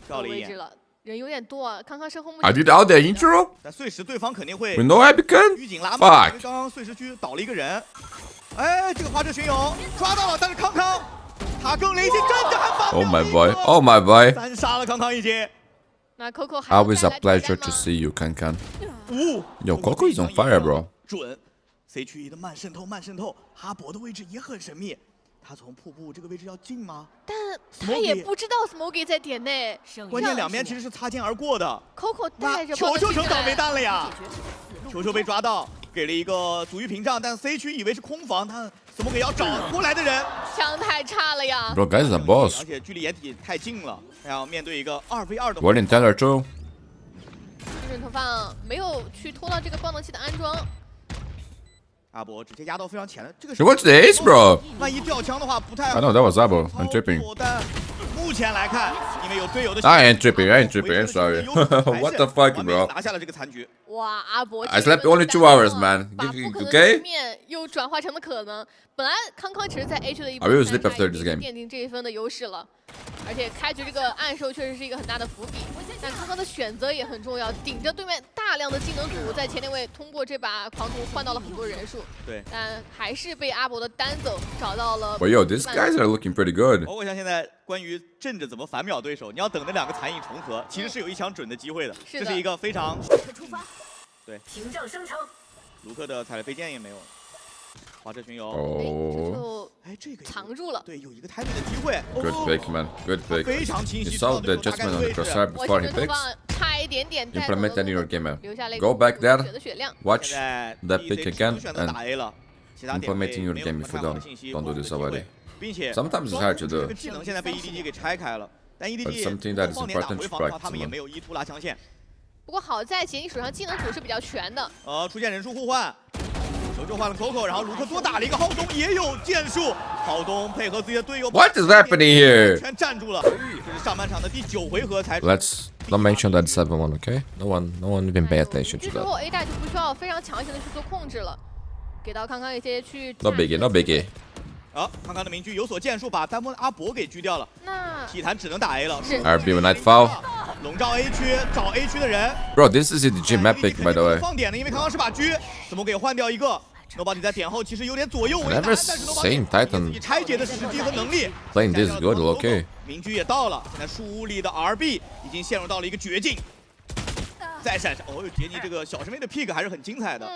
Speaker 5: 跳了一眼，
Speaker 2: 位置了，人有点多啊。康康身后目
Speaker 1: I did all the intro
Speaker 5: 但碎石对方肯定会
Speaker 1: with no icon.
Speaker 5: 预警拉满，因
Speaker 1: Fuck.
Speaker 5: 为刚刚碎石区倒了一个人。哎，这个滑车巡游抓到了，但是康康他更灵性，站着还反
Speaker 1: Oh my boy. Oh my boy.
Speaker 5: 单杀了康康一击。
Speaker 2: 那 Coco 还要
Speaker 1: Always
Speaker 2: 再
Speaker 1: a
Speaker 2: 来挑战
Speaker 1: pleasure
Speaker 2: 吗
Speaker 1: to see you, Kankan.
Speaker 5: 呜
Speaker 1: Yo, Coco is on fire, bro.
Speaker 5: 准 ，C 区域的慢渗透，慢渗透，哈勃的位置也很神秘。他从瀑布这个位置要进吗？
Speaker 2: 但他也不知道 Smokey 在点内，
Speaker 5: 关键两边其实是擦肩而过的。
Speaker 2: Coco
Speaker 5: 那
Speaker 2: 带着
Speaker 5: 球球成倒霉
Speaker 2: 蛋，
Speaker 5: 蛋了呀！球球被抓到，给了一个阻御屏障，但 C 区以为是空防，他怎么给要找过来的人？
Speaker 2: 枪太差了呀！
Speaker 1: Bro, guys is a boss.
Speaker 5: 而且距离掩体太近了，他要面对一个2v2的。
Speaker 1: What in Teller too?
Speaker 2: 精准投放没有去拖到这个爆能器的安装，
Speaker 5: 阿博直接压到非常前的这个。
Speaker 1: He wants the ace, bro.
Speaker 5: 万一掉枪的话不太好。
Speaker 1: I know that was Abo. I'm tripping.
Speaker 5: 但目前来看，因为有队友的。
Speaker 1: I ain't tripping. I ain't tripping. I'm sorry. What the fuck,
Speaker 5: 完美
Speaker 1: bro?
Speaker 5: 拿下了这个残局。
Speaker 2: 哇，阿博
Speaker 1: I slept only 2 hours, man.
Speaker 2: 把
Speaker 1: Give
Speaker 2: 不
Speaker 1: you
Speaker 2: 可能的
Speaker 1: okay?
Speaker 2: 局面又转化成了可能。本来康康其实在 A 区的一
Speaker 1: I will
Speaker 2: 波
Speaker 1: sleep after this game.
Speaker 2: 奠定这一分的优势了，而且开局这个暗售确实是一个很大的伏笔。但康康的选择也很重要，顶着对面大量的技能组，在前列位通过这把狂徒换到了很多人数，
Speaker 5: 对，
Speaker 2: 但还是被阿博的单走找到了。
Speaker 1: But yo, these guys are looking pretty good.
Speaker 5: 包括像现在关于阵着怎么反秒对手，你要等那两个残影重合，其实是有一枪准的机会的。
Speaker 2: 是的
Speaker 5: 这是一个非常
Speaker 6: 出发。
Speaker 5: 对，
Speaker 6: 屏障生成。
Speaker 5: 卢克的踩雷飞剑也没有。滑车巡游，
Speaker 1: Oh,
Speaker 5: 哎，这个
Speaker 2: 藏住了。
Speaker 5: 对，有一个 timing 的机会。
Speaker 1: good pick, man. Good
Speaker 5: 非
Speaker 1: pick.
Speaker 5: 常清
Speaker 1: You
Speaker 5: 晰，
Speaker 1: saw
Speaker 5: 知道
Speaker 1: the
Speaker 5: 对手大概
Speaker 1: adjustment
Speaker 5: 的
Speaker 1: on the
Speaker 5: 位置。
Speaker 1: crosshair
Speaker 2: 我
Speaker 1: before
Speaker 2: 精
Speaker 1: he
Speaker 2: 准投
Speaker 1: picks.
Speaker 2: 放差一点点带走了
Speaker 1: Implement that in your game, man.
Speaker 2: 留下了一
Speaker 1: Go
Speaker 2: 个
Speaker 1: back there.
Speaker 2: 血的血量。
Speaker 1: Watch
Speaker 5: 现在
Speaker 1: that
Speaker 5: DZ
Speaker 1: pick
Speaker 5: 只
Speaker 1: again
Speaker 5: 能选择打
Speaker 1: and
Speaker 5: A 了，其他点
Speaker 1: implement in your
Speaker 5: 没有
Speaker 1: game
Speaker 5: 什么
Speaker 1: if you
Speaker 5: 太好
Speaker 1: don't.
Speaker 5: 的信息
Speaker 1: Don't do
Speaker 5: 获得
Speaker 1: this
Speaker 5: 机会
Speaker 1: already.
Speaker 5: 并且
Speaker 1: Sometimes it's hard to
Speaker 5: 这
Speaker 1: do.
Speaker 5: 个技能现在被 EDG 给拆开了，但
Speaker 1: But
Speaker 5: EDG
Speaker 1: something that is
Speaker 5: 放点打
Speaker 1: important
Speaker 5: 回
Speaker 1: to
Speaker 5: 防的话，
Speaker 1: practice,
Speaker 5: 他们也
Speaker 1: man.
Speaker 5: 没有E2拉枪线。
Speaker 2: 不过好在杰尼手上技能组是比较全的，
Speaker 5: 出现人数互换，球就换了 Coco， 然后卢克多打了一个，浩东也有剑术，浩东配合自己的队友
Speaker 1: What is happening here?
Speaker 5: 全站住了。这是上半场的第9回合才。
Speaker 1: Let's not mention that 7-1, okay? No one even pay attention
Speaker 2: 这
Speaker 1: to
Speaker 2: 时候
Speaker 1: that.
Speaker 2: A 带就不需要非常强行的去做控制了，给到康康一些去。
Speaker 1: No biggie, no biggie.
Speaker 5: 康康的明狙有所建树，把单波的阿博给狙掉了。
Speaker 2: 那
Speaker 5: 体坛只能打 A 了。
Speaker 2: 是
Speaker 1: RB with night foul.
Speaker 5: 笼罩 A 区，找 A 区的人。
Speaker 1: Bro, this is the map pick, by the way.
Speaker 5: 放点的，因为康康是把狙，怎么给换掉一个 ？Nobody 在点后其实有点左右为难，
Speaker 1: Never
Speaker 5: 但是
Speaker 1: seen
Speaker 5: Nobody
Speaker 1: Titan
Speaker 5: 自己拆解的时机和能力。
Speaker 1: Playing this good, okay?
Speaker 5: 明狙也到了，现在树屋里的 RB 已经陷入到了一个绝境。再闪闪，哦，杰尼这个小师妹的 pick 还是很精彩的。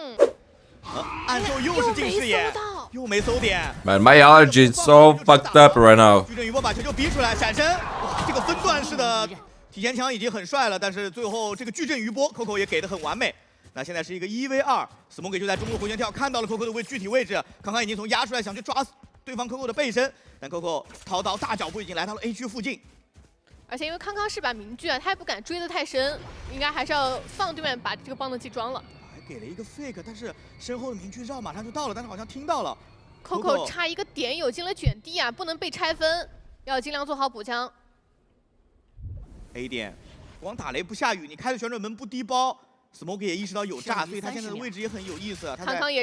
Speaker 5: 暗兽又是近视眼，又没搜点。
Speaker 1: Man, my allergy is so fucked up right now.
Speaker 5: 矩阵余波把球就逼出来，闪身，哇，这个分段式的提前枪已经很帅了，但是最后这个矩阵余波 Coco 也给的很完美。那现在是一个1v2， Smoke 就在中路回旋跳，看到了 Coco 的具体位置，康康已经从压出来想去抓对方 Coco 的背身，但 Coco 掏刀大脚步已经来到了 A 区附近。
Speaker 2: 而且因为康康是把明狙啊，他也不敢追得太深，应该还是要放对面把这个爆能器装了。
Speaker 5: 还给了一个 fake， 但是身后的明狙绕马上就到了，但是好像听到了。
Speaker 2: Coco 差一个点有进了卷地啊，不能被拆分，要尽量做好补枪。
Speaker 5: A 点，光打雷不下雨，你开着旋转门不低包 ，Smoke 也意识到有炸，所以他现在的位置也很有意思。他
Speaker 2: 康康也